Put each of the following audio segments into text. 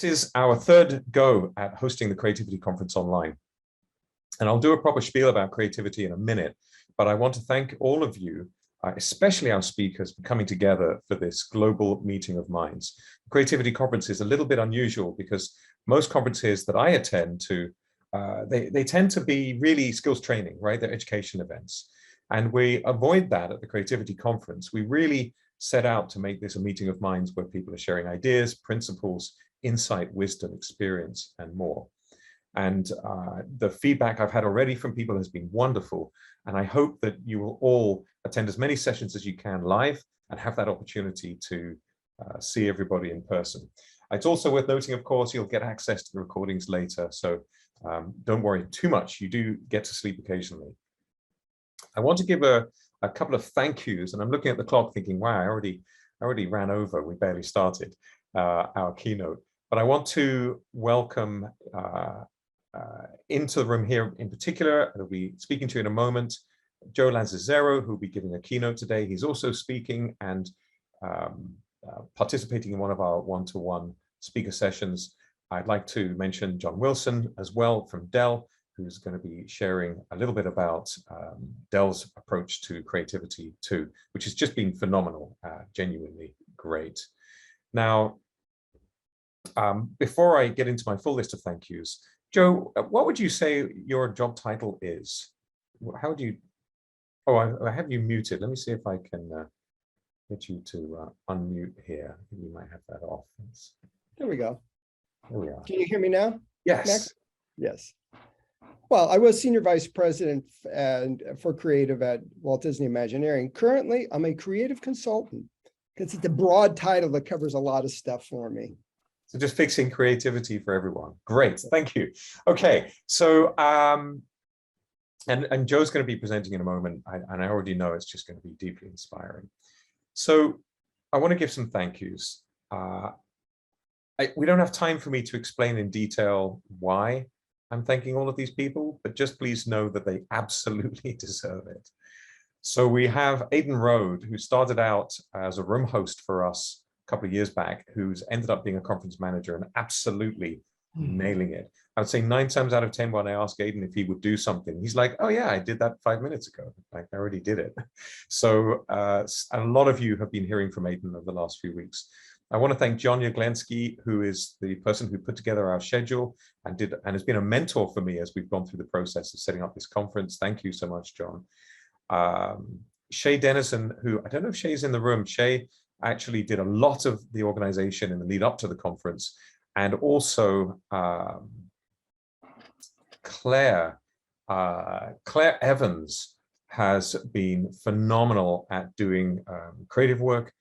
This is our third go at hosting the Creativity Conference online. And I'll do a proper spiel about creativity in a minute, but I want to thank all of you, especially our speakers, for coming together for this global meeting of minds. The Creativity Conference is a little bit unusual because most conferences that I attend to, they tend to be really skills training, right? They're education events. And we avoid that at the Creativity Conference. We really set out to make this a meeting of minds where people are sharing ideas, principles, insight, wisdom, experience, and more. And the feedback I've had already from people has been wonderful. And I hope that you will all attend as many sessions as you can live and have that opportunity to see everybody in person. It's also worth noting, of course, you'll get access to the recordings later. So don't worry too much. You do get to sleep occasionally. I want to give a couple of thank yous. And I'm looking at the clock thinking, wow, I already ran over. We barely started our keynote. But I want to welcome into the room here in particular, I'll be speaking to you in a moment, Joe Lanzisero, who will be giving a keynote today. He's also speaking and participating in one of our one-to-one speaker sessions. I'd like to mention John Wilson as well from Dell, who's going to be sharing a little bit about Dell's approach to creativity too, which has just been phenomenal, genuinely great. Now, before I get into my full list of thank yous, Joe, what would you say your job title is? How would you, oh, I have you muted. Let me see if I can get you to unmute here. I think you might have that off. There we go. There we are. Can you hear me now? Yes. Max? Yes. Well, I was Senior Vice President for Creative at Walt Disney Imagineering. Currently, I'm a creative consultant because it's a broad title that covers a lot of stuff for me. So just fixing creativity for everyone. Great, thank you. Okay, so and Joe's going to be presenting in a moment, and I already know it's just going to be deeply inspiring. So I want to give some thank yous. We don't have time for me to explain in detail why I'm thanking all of these people, but just please know that they absolutely deserve it. So we have Aidan Rode, who started out as a room host for us couple of years back, who's ended up being a conference manager and absolutely nailing it. I would say 9 times out of 10 when I ask Aidan if he would do something, he's like, oh yeah, I did that 5 minutes ago. Like, I already did it. So a lot of you have been hearing from Aidan over the last few weeks. I want to thank John Jaglensky, who is the person who put together our schedule and has been a mentor for me as we've gone through the process of setting up this conference. Thank you so much, John. Shay Dennison, who, I don't know if Shay's in the room. Shay actually did a lot of the organization in the lead up to the conference, and also Claire Evans has been phenomenal at doing creative work,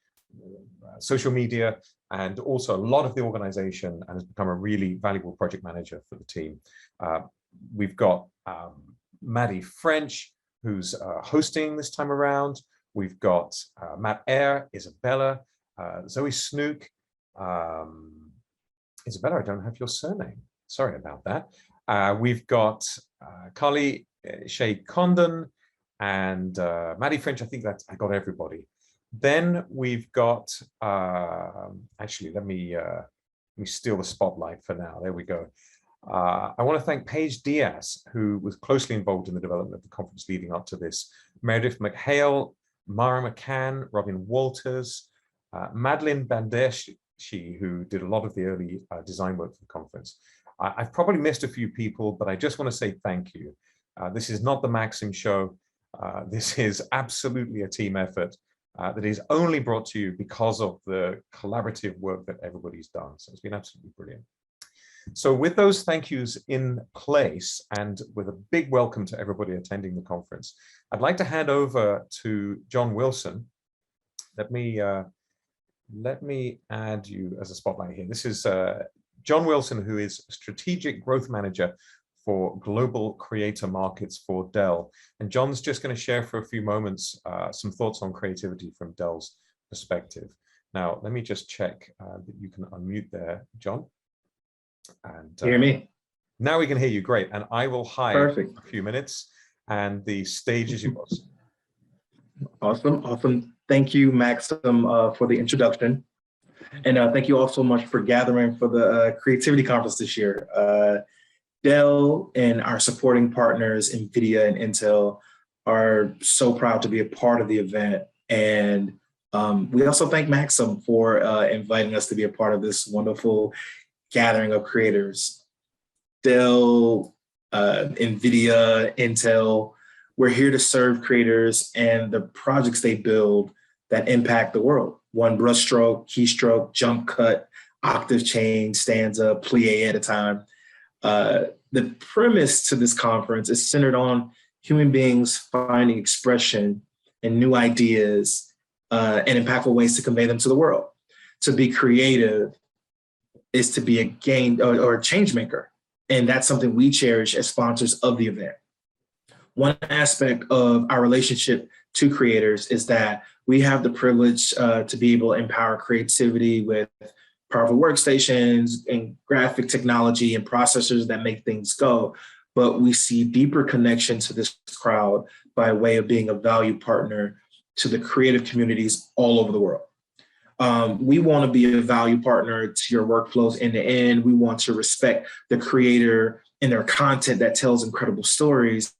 social media, and also a lot of the organization, and has become a really valuable project manager for the team. We've got Maddie French, who's hosting this time around. We've got Matt Eyre, Isabella, Zoe Snook. Isabella, I don't have your surname. Sorry about that. We've got Carly Shea Condon and Maddie French. I think that I got everybody. Then we've got, actually, let me steal the spotlight for now. There we go. I want to thank Paige Diaz, who was closely involved in the development of the conference leading up to this. Meredith McHale, Mara McCann, Robin Walters, Madeline Bandeshi, who did a lot of the early design work for the conference. I've probably missed a few people, but I just want to say thank you. This is not the Maxim show. This is absolutely a team effort that is only brought to you because of the collaborative work that everybody's done. So it's been absolutely brilliant. So with those thank yous in place, and with a big welcome to everybody attending the conference, I'd like to hand over to John Wilson. Let me add you as a spotlight here. This is John Wilson, who is Strategic Growth Manager for Global Creator Markets for Dell. And John's just going to share for a few moments some thoughts on creativity from Dell's perspective. Now, let me just check that you can unmute there, John. And hear me? Now we can hear you. Great. And I will hide Perfect. for a few minutes, and the stage is yours. Awesome. Awesome. Thank you, Maxim, for the introduction. And thank you all so much for gathering for the Creativity Conference this year. Dell and our supporting partners, NVIDIA and Intel, are so proud to be a part of the event. And we also thank Maxim for inviting us to be a part of this wonderful gathering of creators. Dell, NVIDIA, Intel, we're here to serve creators and the projects they build that impact the world. One brushstroke, keystroke, jump cut, octave change, stanza, plie at a time. The premise to this conference is centered on human beings finding expression and new ideas and impactful ways to convey them to the world. To be creative is to be a game or a change maker. And that's something we cherish as sponsors of the event. One aspect of our relationship to creators is that we have the privilege to be able to empower creativity with powerful workstations and graphic technology and processors that make things go. But we see deeper connection to this crowd by way of being a value partner to the creative communities all over the world. We want to be a value partner to your workflows end to end. We want to respect the creator and their content that tells incredible stories.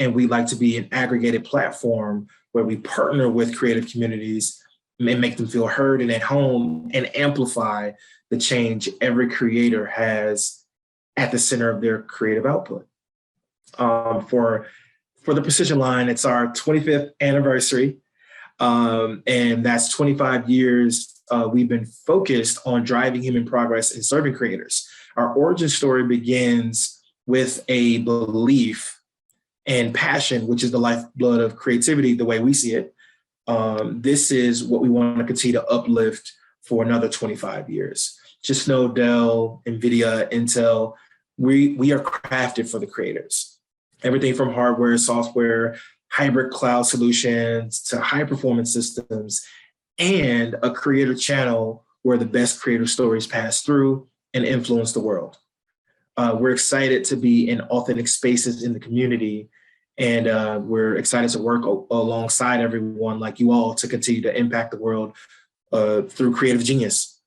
And we like to be an aggregated platform where we partner with creative communities and make them feel heard and at home and amplify the change every creator has at the center of their creative output. For the Precision line, it's our 25th anniversary. And that's 25 years we've been focused on driving human progress and serving creators. Our origin story begins with a belief and passion, which is the lifeblood of creativity, the way we see it. This is what we want to continue to uplift for another 25 years. Just know Dell, NVIDIA, Intel, we are crafted for the creators. Everything from hardware, software, hybrid cloud solutions to high performance systems, and a creator channel where the best creator stories pass through and influence the world. We're excited to be in authentic spaces in the community, and we're excited to work alongside everyone like you all to continue to impact the world through creative genius.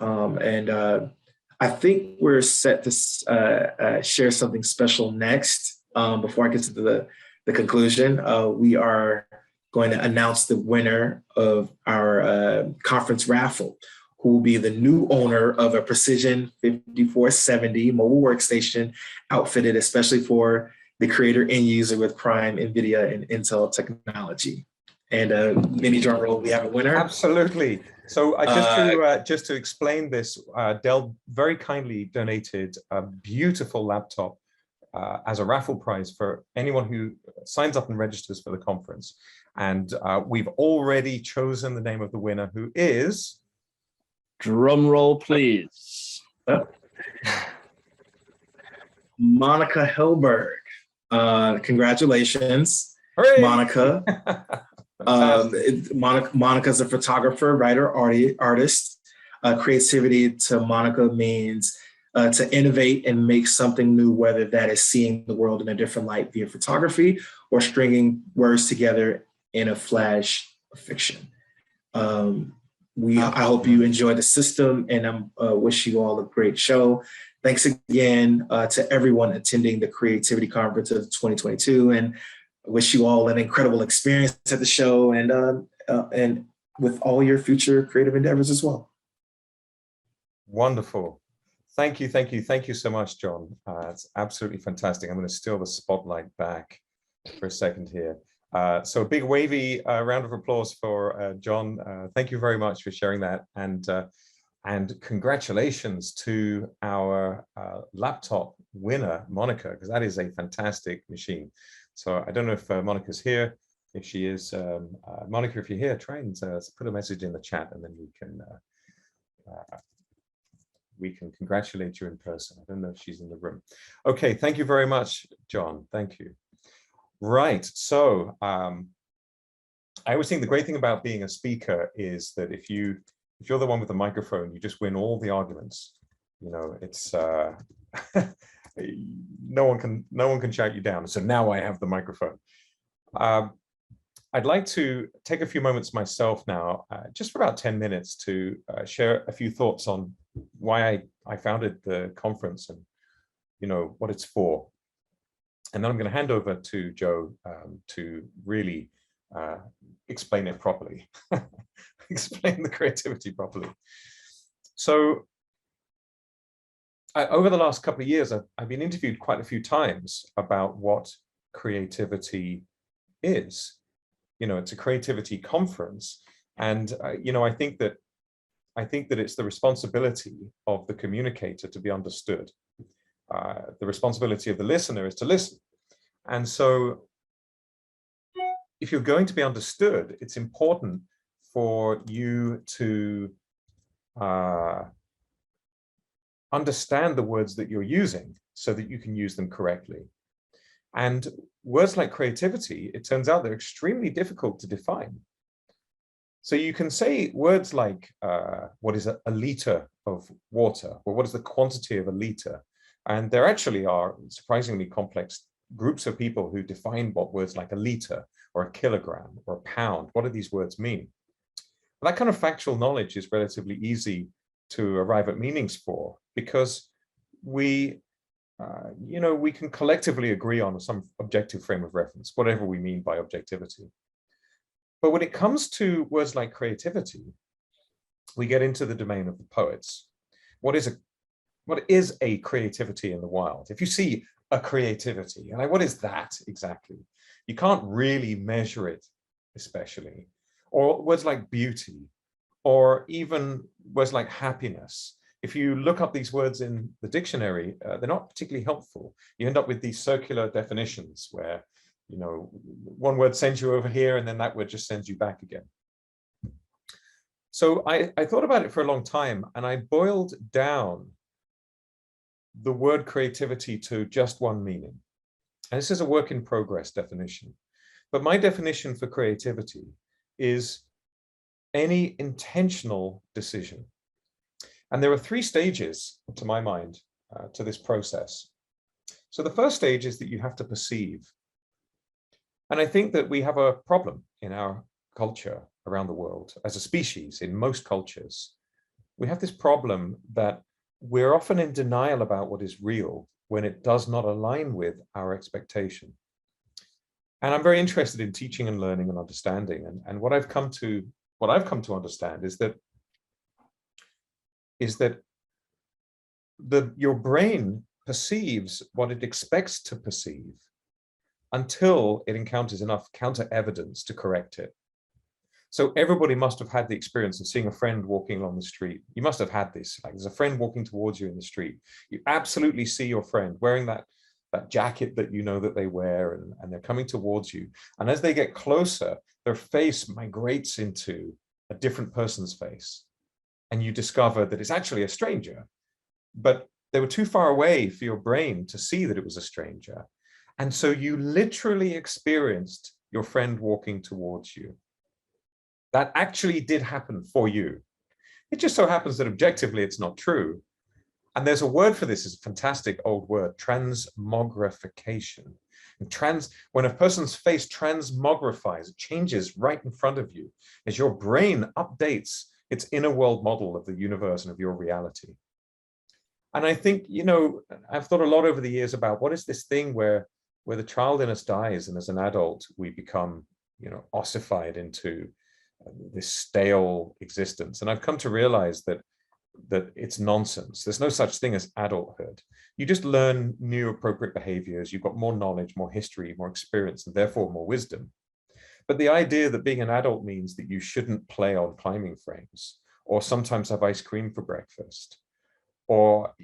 I think we're set to share something special next. Before I get to the conclusion, we are going to announce the winner of our conference raffle, who will be the new owner of a Precision 5470 mobile workstation outfitted especially for the creator end user with Prime, NVIDIA, and Intel technology. And mini drum roll, we have a winner. Absolutely. So just to explain this, Dell very kindly donated a beautiful laptop as a raffle prize for anyone who signs up and registers for the conference. And we've already chosen the name of the winner, who is... Drum roll, please. Monica Hilberg. Congratulations, Hooray! Monica. Monica's a photographer, writer, artist. Creativity to Monica means to innovate and make something new, whether that is seeing the world in a different light via photography or stringing words together in a flash of fiction. I hope you enjoy the system, and I wish you all a great show. Thanks again to everyone attending the Creativity Conference of 2022, and I wish you all an incredible experience at the show and with all your future creative endeavors as well. Wonderful. Thank you so much, John. It's absolutely fantastic. I'm going to steal the spotlight back for a second here. So a big wavy round of applause for John. Thank you very much for sharing that, and congratulations to our laptop winner, Monica, because that is a fantastic machine. So I don't know if Monica's here. If she is, Monica, if you're here, try and put a message in the chat, and then we can congratulate you in person. I don't know if she's in the room. Okay, thank you very much, John. Thank you. Right, so I always think the great thing about being a speaker is that if you're the one with the microphone, you just win all the arguments. You know, it's no one can shout you down. So now I have the microphone. I'd like to take a few moments myself now, just for about 10 minutes, to share a few thoughts on why I founded the conference and, what it's for. And then I'm going to hand over to Joe to really explain it properly, explain the creativity properly. So over the last couple of years, I've been interviewed quite a few times about what creativity is. It's a creativity conference, and I think that it's the responsibility of the communicator to be understood. The responsibility of the listener is to listen. And so if you're going to be understood, it's important for you to understand the words that you're using so that you can use them correctly. And words like creativity, it turns out they're extremely difficult to define. So you can say words like, what is a liter of water? Or what is the quantity of a liter? And there actually are surprisingly complex groups of people who define what words like a liter or a kilogram or a pound, what do these words mean? That kind of factual knowledge is relatively easy to arrive at meanings for, because we can collectively agree on some objective frame of reference, whatever we mean by objectivity. But when it comes to words like creativity, we get into the domain of the poets. What is a creativity in the wild? If you see a creativity, and what is that exactly? You can't really measure it, especially. Or words like beauty, or even words like happiness. If you look up these words in the dictionary, they're not particularly helpful. You end up with these circular definitions where, one word sends you over here and then that word just sends you back again. So I thought about it for a long time, and I boiled down the word creativity to just one meaning. And this is a work in progress definition. But my definition for creativity is any intentional decision. And there are three stages, to my mind, to this process. So the first stage is that you have to perceive. And I think that we have a problem in our culture around the world, as a species, in most cultures. We have this problem that we're often in denial about what is real when it does not align with our expectation. And I'm very interested in teaching and learning and understanding. And what I've come to understand is that your brain perceives what it expects to perceive until it encounters enough counter evidence to correct it. So everybody must have had the experience of seeing a friend walking along the street. You must have had this, like there's a friend walking towards you in the street. You absolutely see your friend wearing that jacket that you know that they wear, and they're coming towards you. And as they get closer, their face migrates into a different person's face. And you discover that it's actually a stranger, but they were too far away for your brain to see that it was a stranger. And so you literally experienced your friend walking towards you. That actually did happen for you. It just so happens that objectively it's not true. And there's a word for this, it's a fantastic old word, transmogrification. And when a person's face transmogrifies, it changes right in front of you as your brain updates its inner world model of the universe and of your reality. And I think, I've thought a lot over the years about what is this thing where the child in us dies, and as an adult, we become, ossified into this stale existence. And I've come to realize that it's nonsense. There's no such thing as adulthood. You just learn new appropriate behaviors. You've got more knowledge, more history, more experience, and therefore more wisdom. But the idea that being an adult means that you shouldn't play on climbing frames, or sometimes have ice cream for breakfast, or,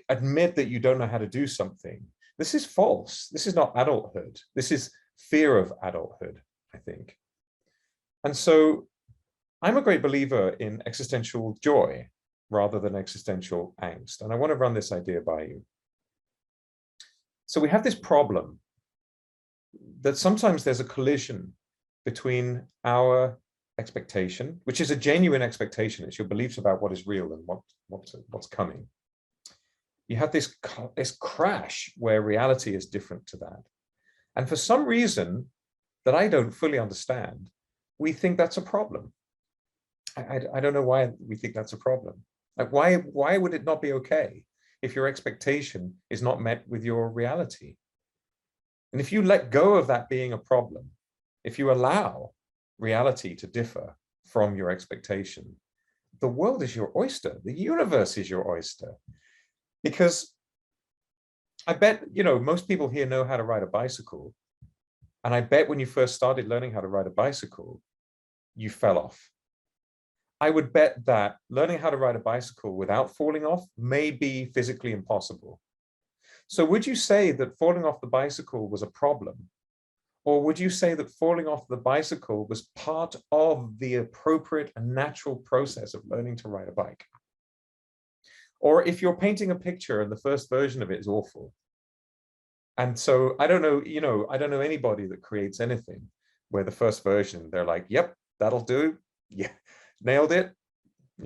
admit that you don't know how to do something. This is false. This is not adulthood. This is fear of adulthood, I think. And so I'm a great believer in existential joy rather than existential angst. And I want to run this idea by you. So we have this problem that sometimes there's a collision between our expectation, which is a genuine expectation. It's your beliefs about what is real and what's coming. You have this crash where reality is different to that. And for some reason, that I don't fully understand, we think that's a problem. I don't know why we think that's a problem. Like, why would it not be okay if your expectation is not met with your reality? And if you let go of that being a problem, if you allow reality to differ from your expectation, the world is your oyster. The universe is your oyster. Because I bet, most people here know how to ride a bicycle. And I bet when you first started learning how to ride a bicycle, you fell off. I would bet that learning how to ride a bicycle without falling off may be physically impossible. So would you say that falling off the bicycle was a problem? Or would you say that falling off the bicycle was part of the appropriate and natural process of learning to ride a bike? Or if you're painting a picture and the first version of it is awful. And so I don't know, I don't know anybody that creates anything where the first version, they're like, yep, that'll do. Yeah, nailed it.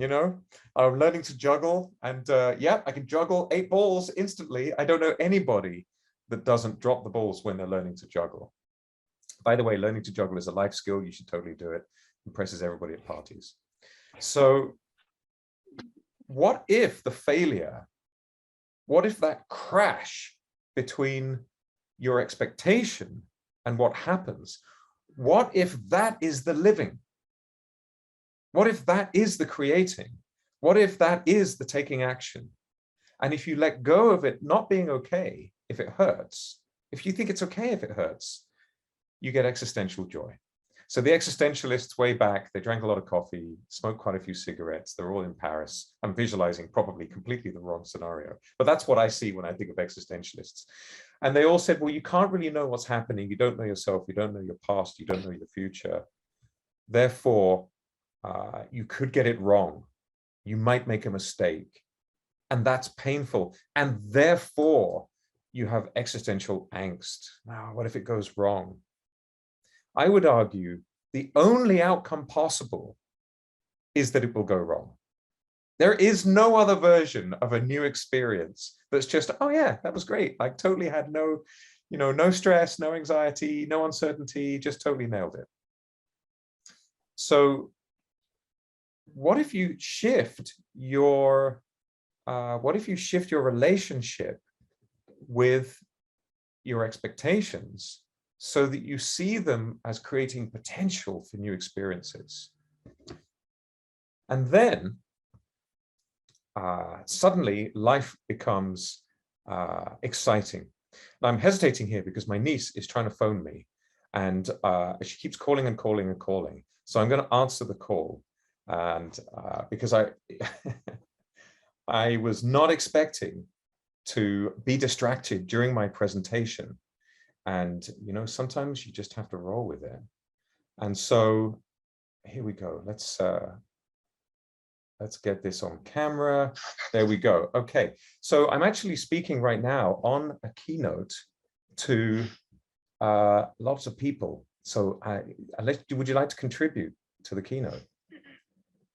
I'm learning to juggle, and yeah, I can juggle 8 balls instantly. I don't know anybody that doesn't drop the balls when they're learning to juggle. By the way, learning to juggle is a life skill. You should totally do it. Impresses everybody at parties. So what if the failure, what if that crash between your expectation and what happens, what if that is the living? What if that is the creating? What if that is the taking action? And if you let go of it not being okay if it hurts, if you think it's okay if it hurts, you get existential joy. So the existentialists way back, they drank a lot of coffee, smoked quite a few cigarettes. They're all in Paris. I'm visualizing probably completely the wrong scenario, but that's what I see when I think of existentialists. And they all said, well, you can't really know what's happening. You don't know yourself. You don't know your past. You don't know your future. Therefore, you could get it wrong. You might make a mistake, and that's painful. And therefore, you have existential angst. Now, what if it goes wrong? I would argue the only outcome possible is that it will go wrong. There is no other version of a new experience that's just, oh yeah, that was great. I totally had no, no stress, no anxiety, no uncertainty, just totally nailed it. So what if you shift your relationship with your expectations so that you see them as creating potential for new experiences? And then suddenly life becomes exciting. Now I'm hesitating here because my niece is trying to phone me, and she keeps calling and calling and calling. So I'm going to answer the call. And because I was not expecting to be distracted during my presentation. And, sometimes you just have to roll with it. And so here we go. Let's get this on camera. There we go. Okay. So I'm actually speaking right now on a keynote to lots of people. So would you like to contribute to the keynote?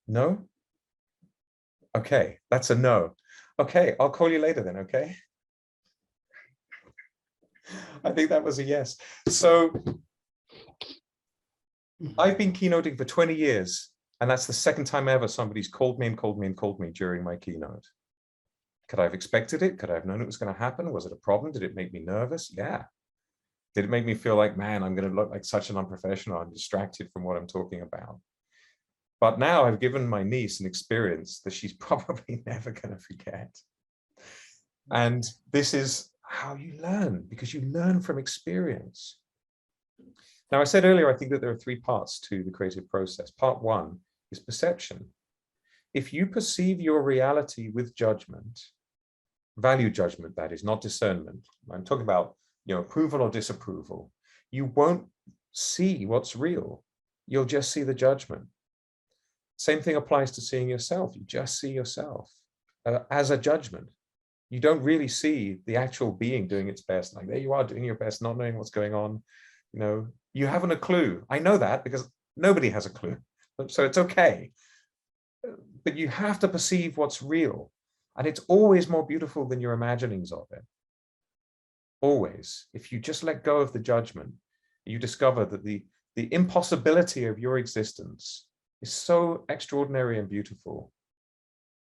No? Okay, that's a no. Okay, I'll call you later then, okay? I think that was a yes. So I've been keynoting for 20 years, and that's the second time ever somebody's called me during my keynote. Could I have expected it? Could I have known it was going to happen? Was it a problem? Did it make me nervous? Yeah. Did it make me feel like, man, I'm going to look like such an unprofessional? I'm distracted from what I'm talking about. But now I've given my niece an experience that she's probably never going to forget. And this is how you learn, because you learn from experience. Now, I said earlier, I think that there are 3 parts to the creative process. Part 1 is perception. If you perceive your reality with judgment, value judgment, that is, not discernment. I'm talking about, approval or disapproval. You won't see what's real. You'll just see the judgment. Same thing applies to seeing yourself. You just see yourself as a judgment. You don't really see the actual being doing its best. Like, there you are doing your best, not knowing what's going on. You haven't a clue. I know that because nobody has a clue. So it's okay. But you have to perceive what's real. And it's always more beautiful than your imaginings of it. Always. If you just let go of the judgment, You discover that the impossibility of your existence is so extraordinary and beautiful.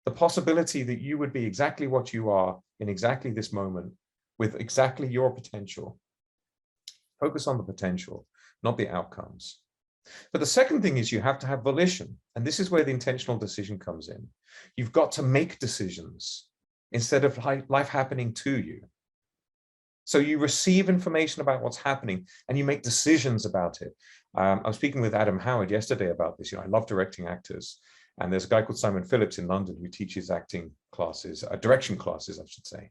The possibility that you would be exactly what you are in exactly this moment with exactly your potential. Focus on the potential, not the outcomes. But the second thing is you have to have volition. And this is where the intentional decision comes in. You've got to make decisions instead of life happening to you. So you receive information about what's happening and you make decisions about it. I was speaking with Adam Howard yesterday about this. I love directing actors. And there's a guy called Simon Phillips in London who teaches acting classes, direction classes, I should say.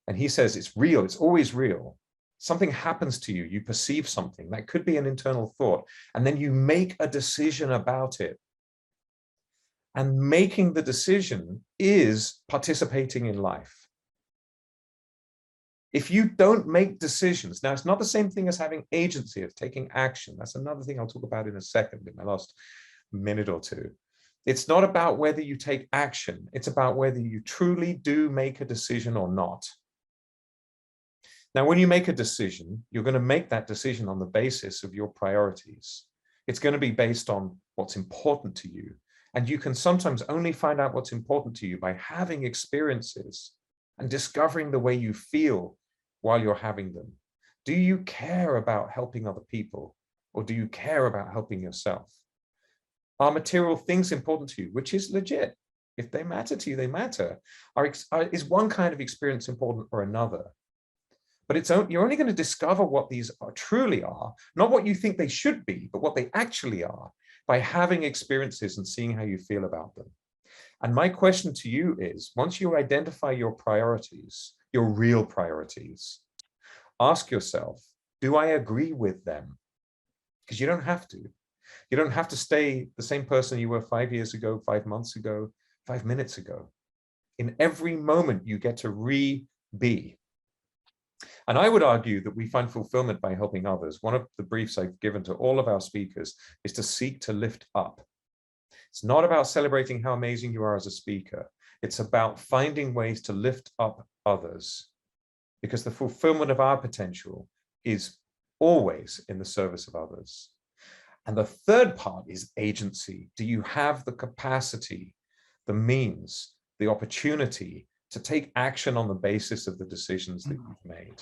And he says it's real, it's always real. Something happens to you, you perceive something, that could be an internal thought, and then you make a decision about it. And making the decision is participating in life. If you don't make decisions, now it's not the same thing as having agency, of taking action. That's another thing I'll talk about in a second, in my last minute or two. It's not about whether you take action. It's about whether you truly do make a decision or not. Now, when you make a decision, you're going to make that decision on the basis of your priorities. It's going to be based on what's important to you. And you can sometimes only find out what's important to you by having experiences and discovering the way you feel while you're having them. Do you care about helping other people, or do you care about helping yourself? Are material things important to you, which is legit? If they matter to you, they matter. Is one kind of experience important or another? But you're only going to discover what these truly are, not what you think they should be, but what they actually are, by having experiences and seeing how you feel about them. And my question to you is, once you identify your priorities, your real priorities, ask yourself, do I agree with them? Because you don't have to. You don't have to stay the same person you were 5 years ago, 5 months ago, 5 minutes ago. In every moment, you get to re-be. And I would argue that we find fulfillment by helping others. One of the briefs I've given to all of our speakers is to seek to lift up. It's not about celebrating how amazing you are as a speaker. It's about finding ways to lift up others, because the fulfillment of our potential is always in the service of others. And the third part is agency. Do you have the capacity, the means, the opportunity to take action on the basis of the decisions that you've made?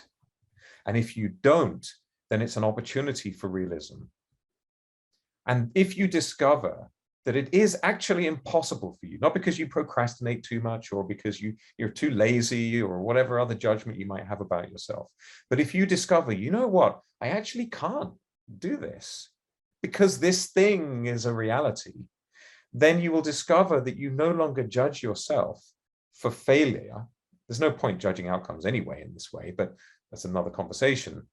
And if you don't, then it's an opportunity for realism. And if you discover that it is actually impossible for you, not because you procrastinate too much or because you're too lazy or whatever other judgment you might have about yourself, but if you discover, you know what, I actually can't do this because this thing is a reality, then you will discover that you no longer judge yourself for failure. There's no point judging outcomes anyway in this way, but that's another conversation.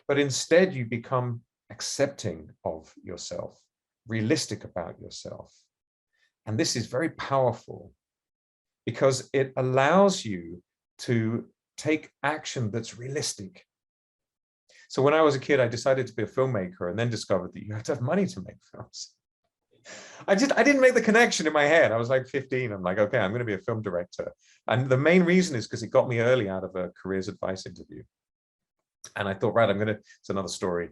But instead you become accepting of yourself, realistic about yourself. And this is very powerful because it allows you to take action that's realistic. So when I was a kid, I decided to be a filmmaker and then discovered that you have to have money to make films. I didn't make the connection in my head. I was like 15. I'm like, okay, I'm going to be a film director. And the main reason is because it got me early out of a careers advice interview. And I thought, right, it's another story.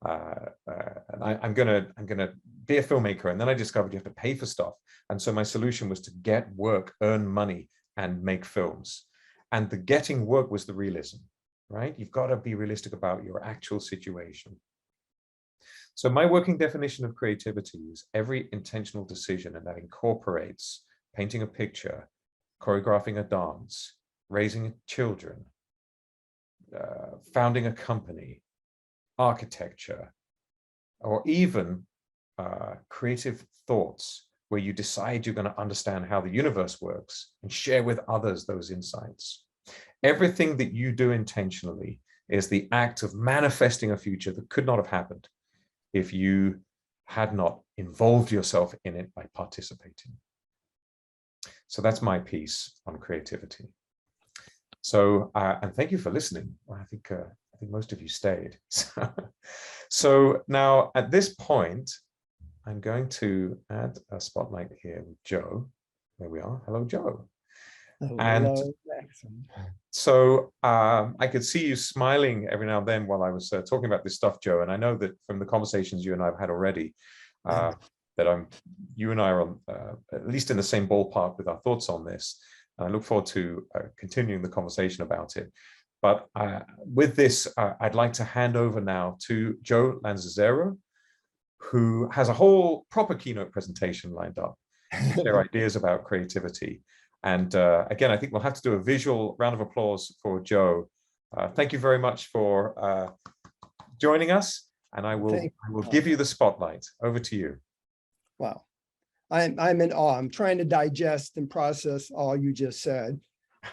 And I'm gonna be a filmmaker. And then I discovered you have to pay for stuff. And so my solution was to get work, earn money, and make films. And the getting work was the realism, right? You've got to be realistic about your actual situation. So my working definition of creativity is every intentional decision, and that incorporates painting a picture, choreographing a dance, raising children, founding a company, architecture, or even creative thoughts where you decide you're going to understand how the universe works and share with others those insights. Everything that you do intentionally is the act of manifesting a future that could not have happened if you had not involved yourself in it by participating. So that's my piece on creativity. So, and thank you for listening. I think most of you stayed. So now at this point, I'm going to add a spotlight here with Joe. There we are. Hello, Joe. And Hello, Maxim. so I could see you smiling every now and then while I was talking about this stuff, Joe. And I know that from the conversations you and I have had already, that you and I are on, at least in the same ballpark with our thoughts on this. And I look forward to continuing the conversation about it. But with this, I'd like to hand over now to Joe Lanzisero, who has a whole proper keynote presentation lined up to share ideas about creativity. And again, I think we'll have to do a visual round of applause for Joe. Thank you very much for joining us. And I will give you the spotlight. Over to you. Wow. I'm in awe. I'm trying to digest and process all you just said.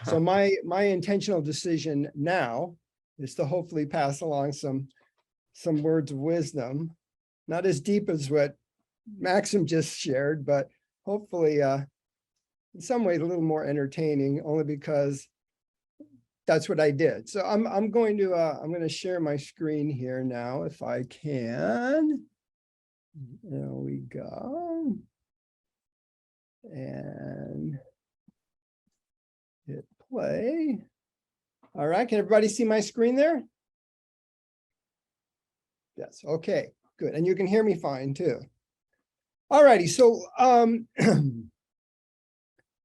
So my intentional decision now is to hopefully pass along some words of wisdom, not as deep as what Maxim just shared, but hopefully in some ways a little more entertaining, only because that's what I did. So I'm going to share my screen here now if I can. There we go. And hit play. All right, can everybody see my screen there? Yes, okay, good. And you can hear me fine too. All righty, so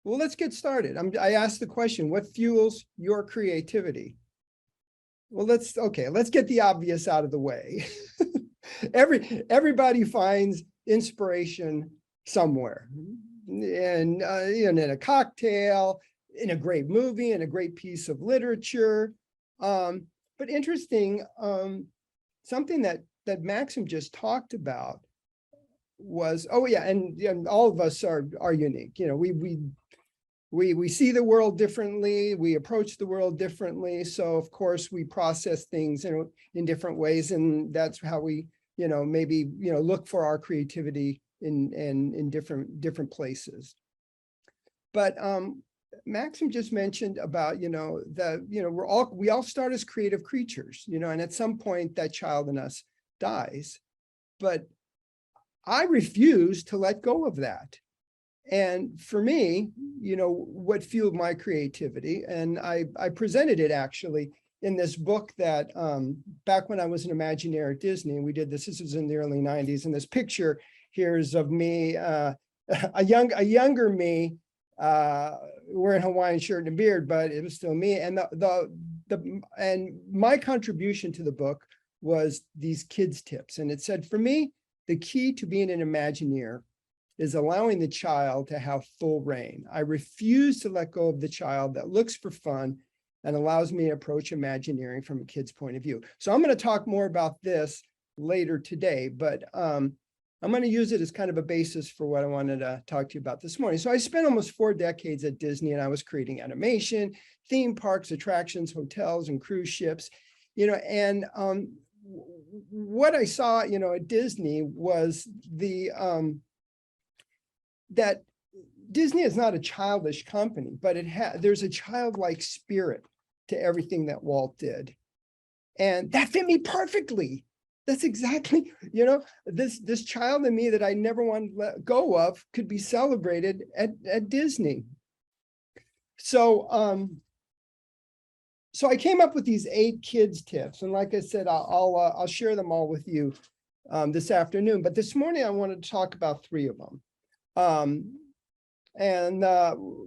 well, let's get started. I asked the question, what fuels your creativity? Well, let's get the obvious out of the way. Everybody finds inspiration somewhere, and in a cocktail, in a great movie, in a great piece of literature. But interesting, something that Maxim just talked about was, and all of us are unique. You know, we see the world differently, we approach the world differently. So of course we process things in different ways, and that's how we, maybe, look for our creativity in different places. But Maxim just mentioned about, we all start as creative creatures, and at some point that child in us dies. But I refuse to let go of that. And for me, what fueled my creativity, and I presented it actually in this book that back when I was an Imagineer at Disney, and we did this was in the early 90s, and this picture here is of me, a younger me, wearing a Hawaiian shirt and a beard, but it was still me. And and my contribution to the book was these kids' tips. And it said, for me, the key to being an Imagineer is allowing the child to have full reign. I refuse to let go of the child that looks for fun and allows me to approach Imagineering from a kid's point of view. So I'm going to talk more about this later today, but I'm going to use it as kind of a basis for what I wanted to talk to you about this morning. So I spent almost 4 decades at Disney, and I was creating animation, theme parks, attractions, hotels, and cruise ships, and what I saw, at Disney was that Disney is not a childish company, but there's a childlike spirit to everything that Walt did. And that fit me perfectly. That's exactly, this child in me that I never wanted to let go of could be celebrated at Disney. So, so I came up with these 8 kids tips. And like I said, I'll share them all with you this afternoon. But this morning, I wanted to talk about 3 of them.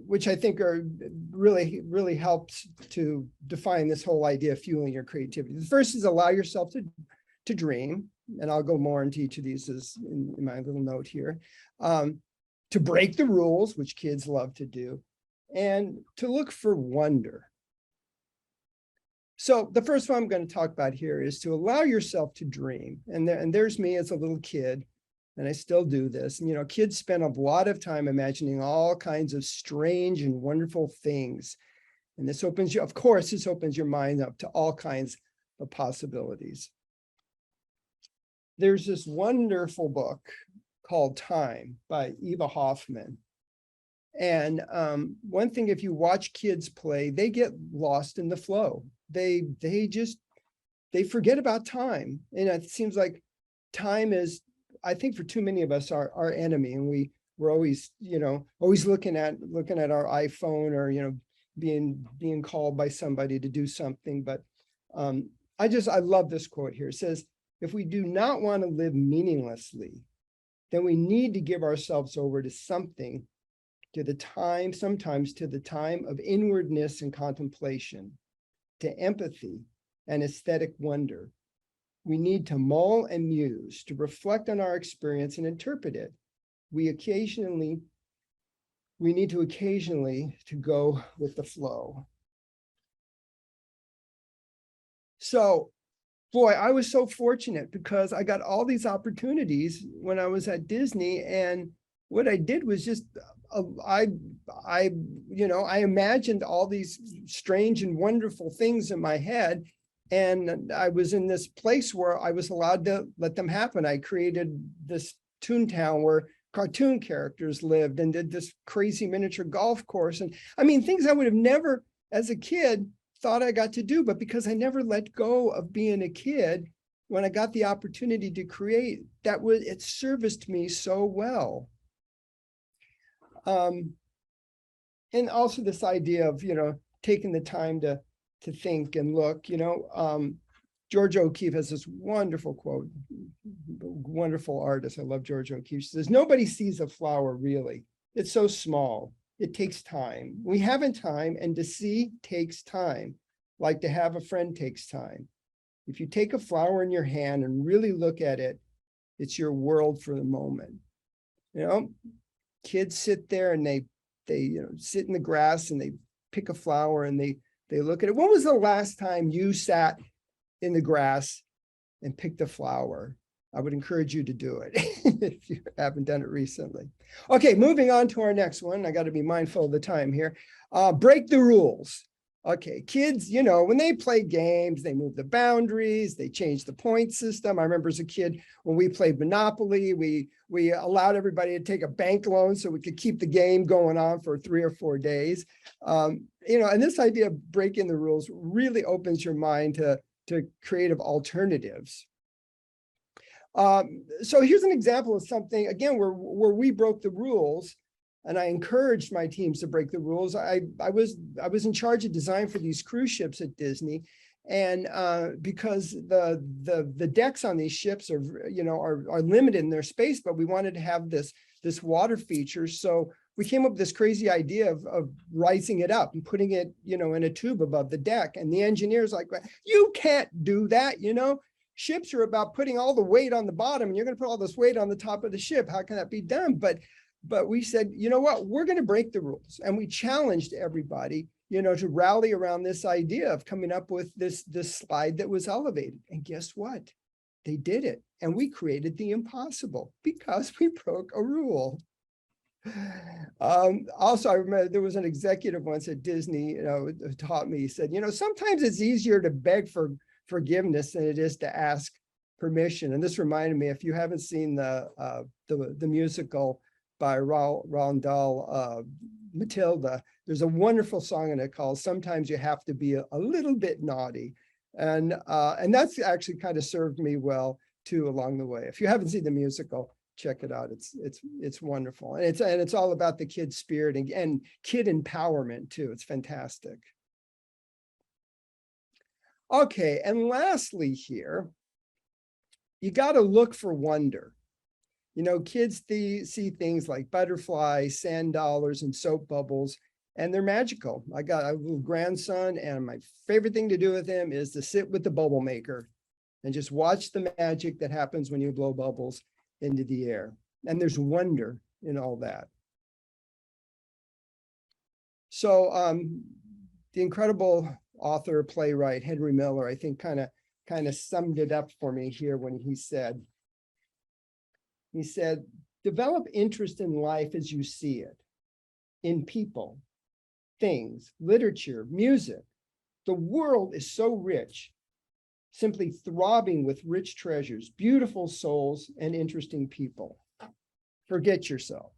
Which I think are really helps to define this whole idea of fueling your creativity. The first is allow yourself to dream, and I'll go more into each of these in my little note here. To break the rules, which kids love to do, and to look for wonder. So the first one I'm going to talk about here is to allow yourself to dream. And there's me as a little kid. And I still do this. And, kids spend a lot of time imagining all kinds of strange and wonderful things. And this opens your mind up to all kinds of possibilities. There's this wonderful book called Time by Eva Hoffman. And one thing, if you watch kids play, they get lost in the flow. They forget about time. And it seems like time is, I think for too many of us, our enemy, and we're always, always looking at our iPhone or, being called by somebody to do something. But I love this quote here. It says, if we do not want to live meaninglessly, then we need to give ourselves over to something, sometimes to the time of inwardness and contemplation, to empathy and aesthetic wonder. We need to mull and muse, to reflect on our experience and interpret it. We need to occasionally to go with the flow. So, boy, I was so fortunate because I got all these opportunities when I was at Disney, and what I did was just I imagined all these strange and wonderful things in my head, and I was in this place where I was allowed to let them happen. I created this Toontown where cartoon characters lived, and did this crazy miniature golf course, and I mean things I would have never, as a kid, thought I got to do, but because I never let go of being a kid, when I got the opportunity to create, it serviced me so well. And also this idea of, taking the time to think and look, George O'Keeffe has this wonderful quote, wonderful artist. I love George O'Keeffe. She says, nobody sees a flower really. It's so small. It takes time. We haven't time, and to see takes time, like to have a friend takes time. If you take a flower in your hand and really look at it, it's your world for the moment. Kids sit there and they sit in the grass and they pick a flower and they look at it. When was the last time you sat in the grass and picked a flower? I would encourage you to do it if you haven't done it recently. Okay, moving on to our next one. I got to be mindful of the time here. Break the rules. Okay, kids, when they play games, they move the boundaries, they change the point system. I remember as a kid, when we played Monopoly, we allowed everybody to take a bank loan so we could keep the game going on for 3 or 4 days. And this idea of breaking the rules really opens your mind to creative alternatives. So here's an example of something, again, where we broke the rules, and I encouraged my teams to break the rules. I was in charge of design for these cruise ships at Disney, and because the decks on these ships are limited in their space, but we wanted to have this water feature, so we came up with this crazy idea of rising it up and putting it in a tube above the deck. And the engineer's like, you can't do that, ships are about putting all the weight on the bottom, and you're going to put all this weight on the top of the ship. How can that be done? But we said, you know what, we're going to break the rules. And we challenged everybody, to rally around this idea of coming up with this slide that was elevated. And guess what? They did it. And we created the impossible because we broke a rule. Also, I remember there was an executive once at Disney, who taught me, he said, sometimes it's easier to beg for forgiveness than it is to ask permission. And this reminded me, if you haven't seen the musical by Roald Dahl, Matilda, there's a wonderful song in it called "Sometimes You Have to Be a Little Bit Naughty," and that's actually kind of served me well too along the way. If you haven't seen the musical, check it out. It's wonderful, and it's all about the kid spirit and kid empowerment too. It's fantastic. Okay, and lastly here, you got to look for wonder. Kids see things like butterflies, sand dollars, and soap bubbles, and they're magical. I got a little grandson, and my favorite thing to do with him is to sit with the bubble maker and just watch the magic that happens when you blow bubbles into the air. And there's wonder in all that. So the incredible author, playwright, Henry Miller, I think kind of summed it up for me here when he said, develop interest in life as you see it, in people, things, literature, music. The world is so rich, simply throbbing with rich treasures, beautiful souls, and interesting people. Forget yourself.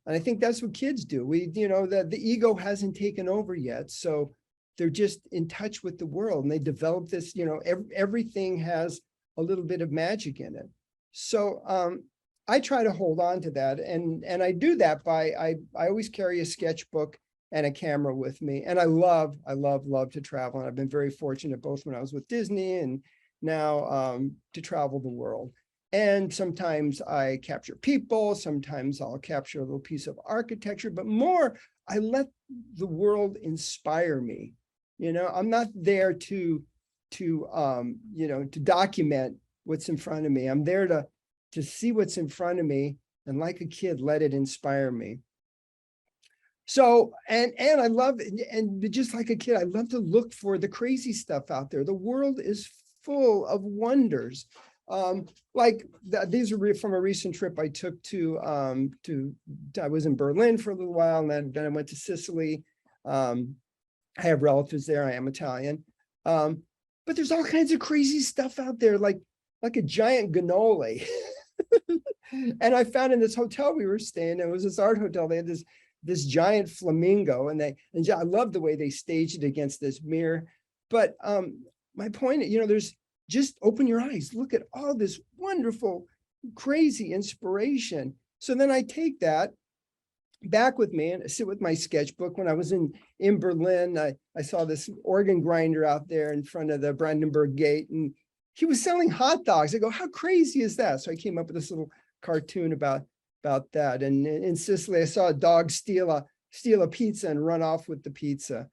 And I think that's what kids do. The ego hasn't taken over yet, so they're just in touch with the world, and they develop this, everything has a little bit of magic in it. So I try to hold on to that, and I do that by I always carry a sketchbook and a camera with me. And I love to travel. And I've been very fortunate both when I was with Disney and now to travel the world. And sometimes I capture people, sometimes I'll capture a little piece of architecture, but more, I let the world inspire me. You know, I'm not there to document what's in front of me. I'm there to see what's in front of me and, like a kid, let it inspire me. So, and I love, and just like a kid, I love to look for the crazy stuff out there. The world is full of wonders. These are from a recent trip I took I was in Berlin for a little while, and then I went to Sicily. I have relatives there. I am Italian. But there's all kinds of crazy stuff out there, like a giant cannoli. And I found in this hotel we were staying, it was this art hotel, they had this giant flamingo, and I love the way they staged it against this mirror. But my point, there's, just open your eyes, look at all this wonderful, crazy inspiration. So then I take that back with me and I sit with my sketchbook. When I was in Berlin, I saw this organ grinder out there in front of the Brandenburg Gate, and he was selling hot dogs. I go, how crazy is that? So I came up with this little cartoon about that. And in Sicily, I saw a dog steal a pizza and run off with the pizza.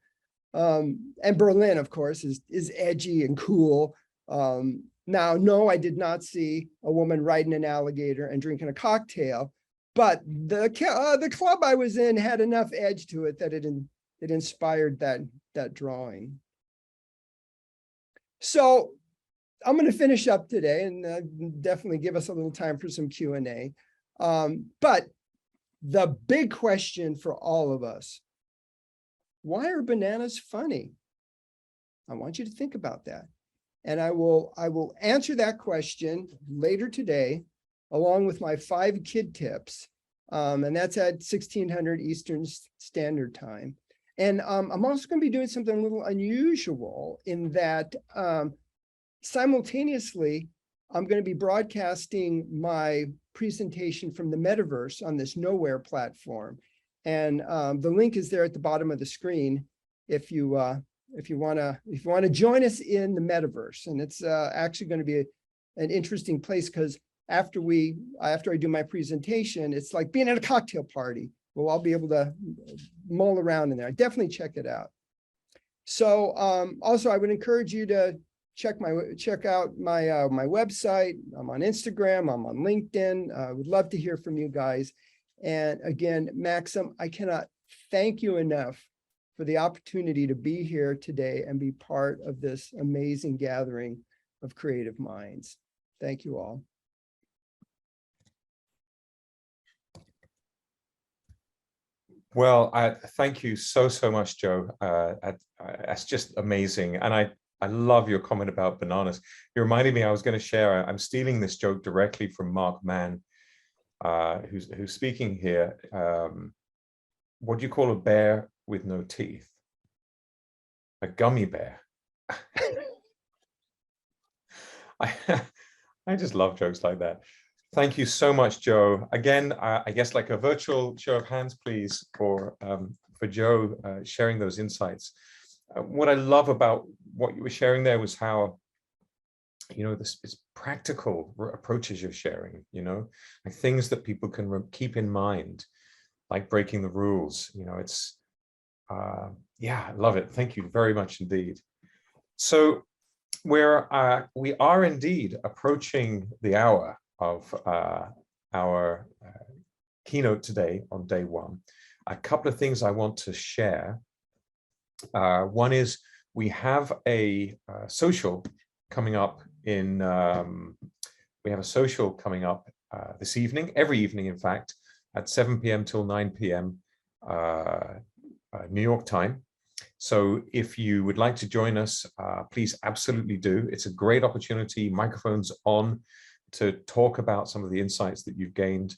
And Berlin, of course, is edgy and cool. Now, no, I did not see a woman riding an alligator and drinking a cocktail, but the club I was in had enough edge to it that it inspired that drawing. So I'm going to finish up today and definitely give us a little time for some Q&A. But the big question for all of us, why are bananas funny? I want you to think about that. And I will answer that question later today, along with my 5 kid tips. And that's at 1600 Eastern Standard Time. And I'm also going to be doing something a little unusual in that simultaneously, I'm going to be broadcasting my presentation from the metaverse on this Nowhere platform. And the link is there at the bottom of the screen if you want to join us in the metaverse. And it's actually going to be an interesting place, because after I do my presentation, it's like being at a cocktail party. Well, I'll be able to mull around in there. Definitely check it out. So also, I would encourage you to check out my website. I'm on Instagram. I'm on LinkedIn. I would love to hear from you guys. And again, Maxim, I cannot thank you enough for the opportunity to be here today and be part of this amazing gathering of creative minds. Thank you all. Well, thank you so much, Joe. That's just amazing. And I love your comment about bananas. You reminded me, I was going to share, I'm stealing this joke directly from Mark Mann, who's speaking here. What do you call a bear with no teeth? A gummy bear. I just love jokes like that. Thank you so much, Joe. Again, I guess like a virtual show of hands, please, for Joe sharing those insights. What I love about what you were sharing there was how, this is practical approaches you're sharing, like things that people can keep in mind, like breaking the rules. It's, yeah, I love it. Thank you very much indeed. So we are indeed approaching the hour of our keynote today on day 1. A couple of things I want to share. One is we have a social coming up this evening, every evening, in fact, at 7 p.m. till 9 p.m. New York time. So if you would like to join us, please absolutely do. It's a great opportunity, microphones on, to talk about some of the insights that you've gained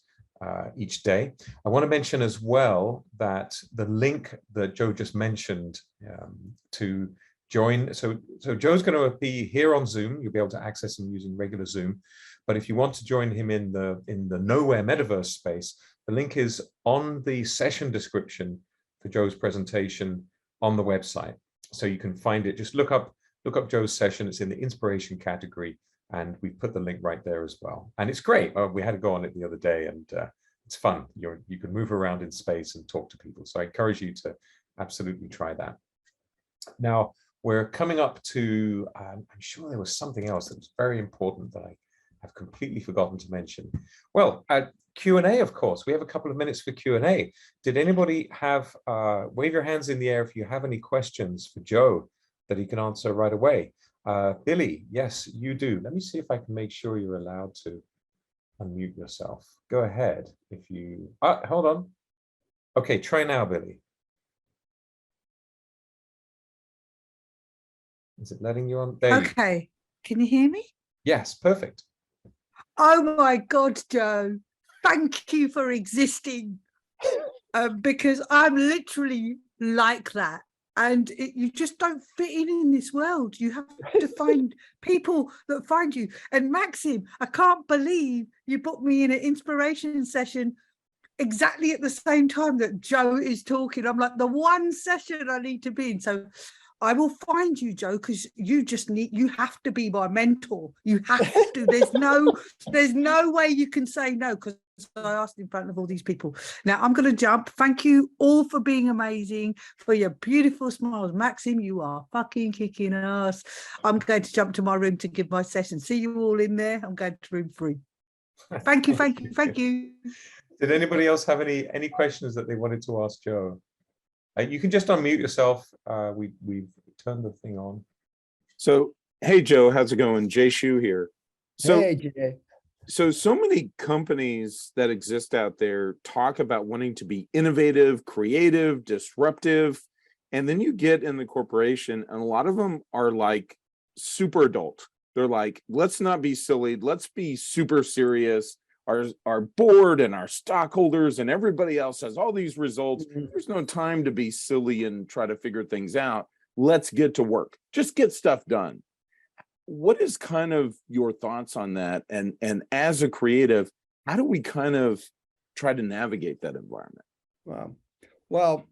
each day. I want to mention as well that the link that Joe just mentioned to join, so Joe's going to be here on Zoom. You'll be able to access him using regular Zoom. But if you want to join him in the Nowhere metaverse space, the link is on the session description for for Joe's presentation on the website. So you can find it. Just look up Joe's session. It's in the inspiration category, and we put the link right there as well. And it's great. We had to go on it the other day, and it's fun. You can move around in space and talk to people. So I encourage you to absolutely try that. Now, we're coming up to, I'm sure there was something else that was very important that I have completely forgotten to mention. Well, Q&A, of course. We have a couple of minutes for Q&A. Did anybody have, wave your hands in the air if you have any questions for Joe that he can answer right away. Billy, yes, you do. Let me see if I can make sure you're allowed to unmute yourself. Go ahead if you, hold on. Okay, try now, Billy. Is it letting you on? There okay, can you hear me? Yes, perfect. Oh my God, Joe, thank you for existing, because I'm literally like that. And you just don't fit in this world. You have to find people that find you. And Maxim, I can't believe you put me in an inspiration session exactly at the same time that Joe is talking. I'm like the one session I need to be in. So I will find you, Joe, because you have to be my mentor. You have to. There's no way you can say no, because I asked in front of all these people. Now I'm going to jump. Thank you all for being amazing, for your beautiful smiles. Maxim, you are fucking kicking ass. I'm going to jump to my room to give my session. See you all in there. I'm going to room 3. Thank you, thank you, thank you. Did anybody else have any questions that they wanted to ask Joe? You can just unmute yourself. We've turned the thing on. So, hey, Joe, how's it going? Jay Shu here. So, Hey, Jay. So many companies that exist out there talk about wanting to be innovative, creative, disruptive. And then you get in the corporation, and a lot of them are like super adult. They're like, let's not be silly. Let's be super serious. Our board and our stockholders and everybody else has all these results. There's no time to be silly and try to figure things out. Let's get to work. Just get stuff done. What is kind of your thoughts on that? And as a creative, how do we kind of try to navigate that environment? Well,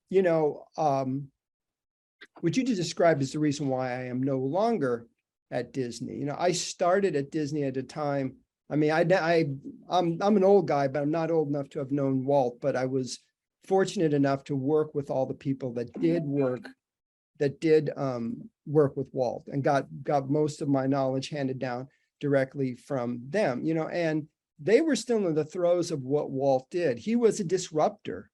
you know, what you just described is the reason why I am no longer at Disney. You know, I started at Disney at a time. I mean, I'm an old guy, but I'm not old enough to have known Walt. But I was fortunate enough to work with all the people that did work with Walt, and got most of my knowledge handed down directly from them. You know, and they were still in the throes of what Walt did. He was a disruptor.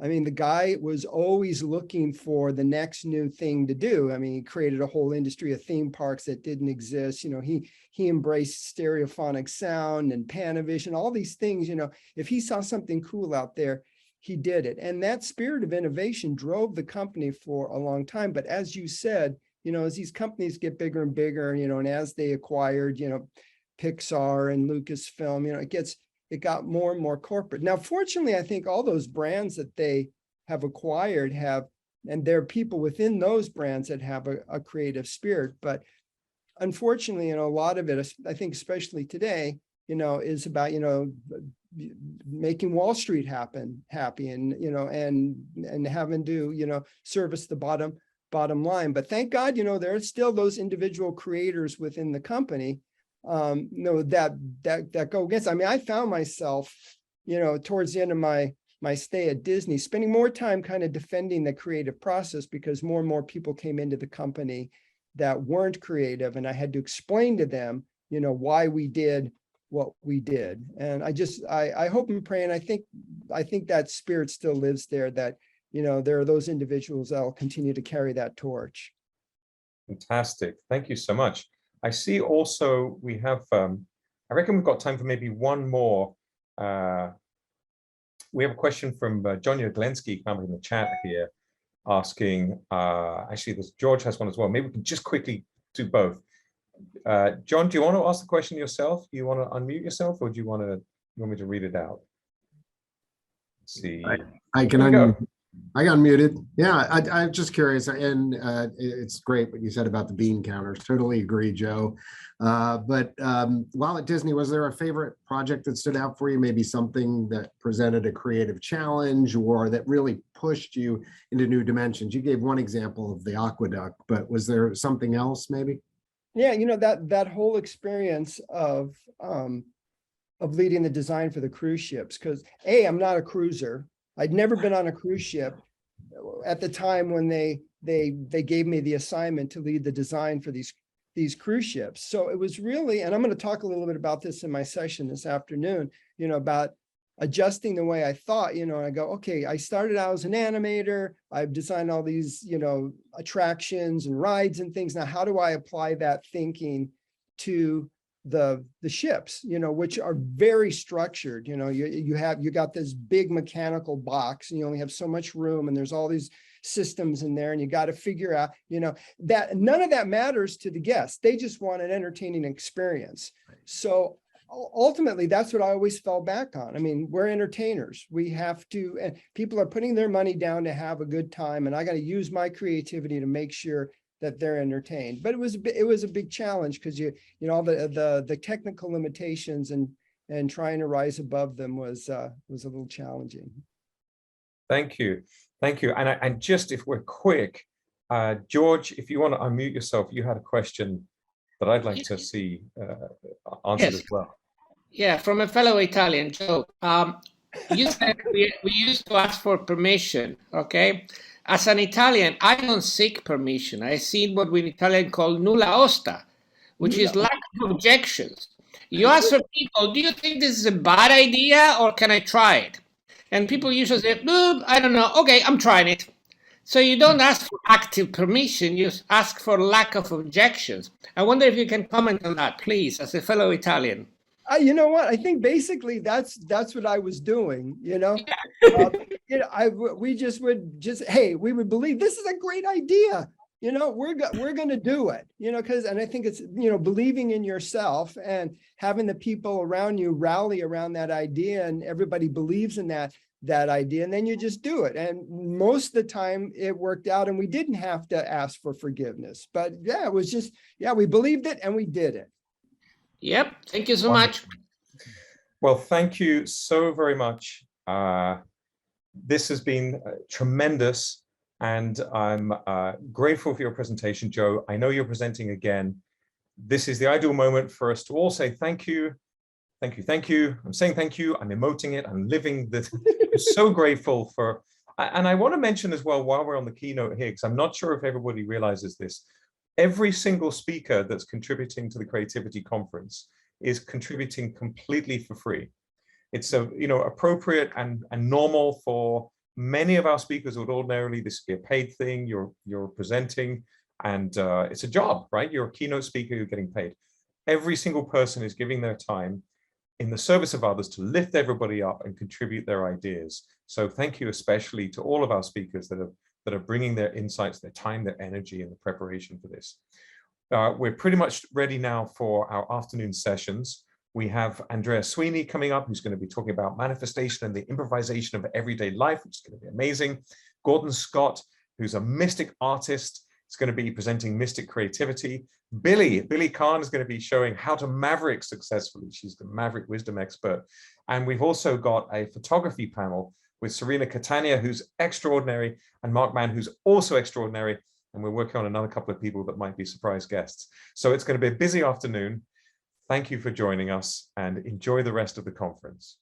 I mean, the guy was always looking for the next new thing to do. I mean, he created a whole industry of theme parks that didn't exist. You know, he embraced stereophonic sound and Panavision, all these things. You know, if he saw something cool out there, he did it. And that spirit of innovation drove the company for a long time. But as you said, you know, as these companies get bigger and bigger, you know, and as they acquired, you know, Pixar and Lucasfilm, you know, it got more and more corporate. Now, fortunately, I think all those brands that they have acquired and there are people within those brands that have a creative spirit. But unfortunately, you know, a lot of it, I think, especially today, you know, is about, you know, making Wall Street happy and, you know, and having to, you know, service the bottom line. But thank God, you know, there are still those individual creators within the company you know, that go against. I mean, I found myself, you know, towards the end of my stay at Disney, spending more time kind of defending the creative process, because more and more people came into the company that weren't creative, and I had to explain to them, you know, why we did what we did. And I hope and pray, and I think that spirit still lives there, that, you know, there are those individuals that will continue to carry that torch. Fantastic. Thank you so much. I see also we have, I reckon we've got time for maybe one more. We have a question from John Yaglensky coming in the chat here, asking, actually George has one as well. Maybe we can just quickly do both. John, do you want to ask the question yourself? Do you want to unmute yourself, or do you want me to read it out? Let's see. I can I got muted. Yeah, I'm just curious, and it's great what you said about the bean counters. Totally agree, Joe. But while at Disney, was there a favorite project that stood out for you? Maybe something that presented a creative challenge or that really pushed you into new dimensions? You gave one example of the aqueduct, but was there something else maybe? Yeah, that whole experience of leading the design for the cruise ships, because I'm not a cruiser. I'd never been on a cruise ship at the time when they gave me the assignment to lead the design for these cruise ships. So it was really, and I'm going to talk a little bit about this in my session this afternoon, about adjusting the way I thought, and I go, okay, I started out as an animator. I've designed all these, attractions and rides and things. Now, how do I apply that thinking to the ships, which are very structured? You got this big mechanical box and you only have so much room, and there's all these systems in there, and you got to figure out, that none of that matters to the guests. They just want an entertaining experience. So ultimately, that's what I always fell back on. I mean, we're entertainers. We have to, and people are putting their money down to have a good time, and I got to use my creativity to make sure that they're entertained. But it was a big challenge because all the technical limitations and trying to rise above them was a little challenging. Thank you. And just if we're quick, George, if you want to unmute yourself, you had a question that I'd like to see answered as well. Yeah, from a fellow Italian, Joe. You said we used to ask for permission, okay? As an Italian, I don't seek permission. I see what we in Italian call nulla osta, which is lack of objections. You ask for people, do you think this is a bad idea or can I try it? And people usually say, I don't know. Okay, I'm trying it. So you don't ask for active permission, you ask for lack of objections. I wonder if you can comment on that, please, as a fellow Italian. You know what? I think basically that's what I was doing. We would believe this is a great idea. We're going to do it. And I think it's believing in yourself and having the people around you rally around that idea, and everybody believes in that idea, and then you just do it. And most of the time it worked out, and we didn't have to ask for forgiveness. But yeah, it was just we believed it and we did it. Yep. Thank you so much. Well, thank you so very much. This has been tremendous, and I'm grateful for your presentation, Joe. I know you're presenting again. This is the ideal moment for us to all say thank you. Thank you. Thank you. I'm saying thank you. I'm emoting it. I'm living this. I'm so grateful for, and I want to mention as well, while we're on the keynote here, because I'm not sure if everybody realizes this, every single speaker that's contributing to the Creativity Conference is contributing completely for free. It's appropriate and normal for many of our speakers. Would ordinarily this be a paid thing? You're presenting, and it's a job, right? You're a keynote speaker. You're getting paid. Every single person is giving their time in the service of others to lift everybody up and contribute their ideas. So thank you especially to all of our speakers that are bringing their insights, their time, their energy in the preparation for this. We're pretty much ready now for our afternoon sessions. We have Andrea Sweeney coming up, who's going to be talking about manifestation and the improvisation of everyday life, which is going to be amazing. Gordon Scott, who's a mystic artist, is going to be presenting mystic creativity. Billy Kahn is going to be showing how to maverick successfully. She's the maverick wisdom expert. And we've also got a photography panel with Serena Catania, who's extraordinary, and Mark Mann, who's also extraordinary. And we're working on another couple of people that might be surprise guests. So it's going to be a busy afternoon. Thank you for joining us, and enjoy the rest of the conference.